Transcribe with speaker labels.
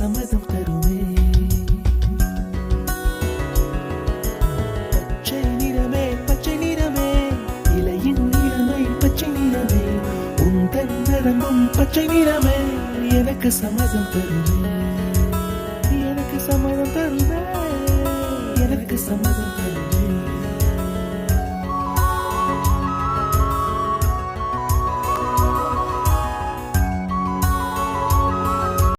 Speaker 1: சம்மதம் தருமே. பச்சை நிறமே பச்சை நிறமே, இலையின் நிறமை பச்சை நிறமே, உந்தன் நரம்பும் பச்சை நிறமே, எனக்கு சம்மதம் தருமே, எனக்கு சம்மதம் தருமே, எனக்கு சம்மதம் தருமே.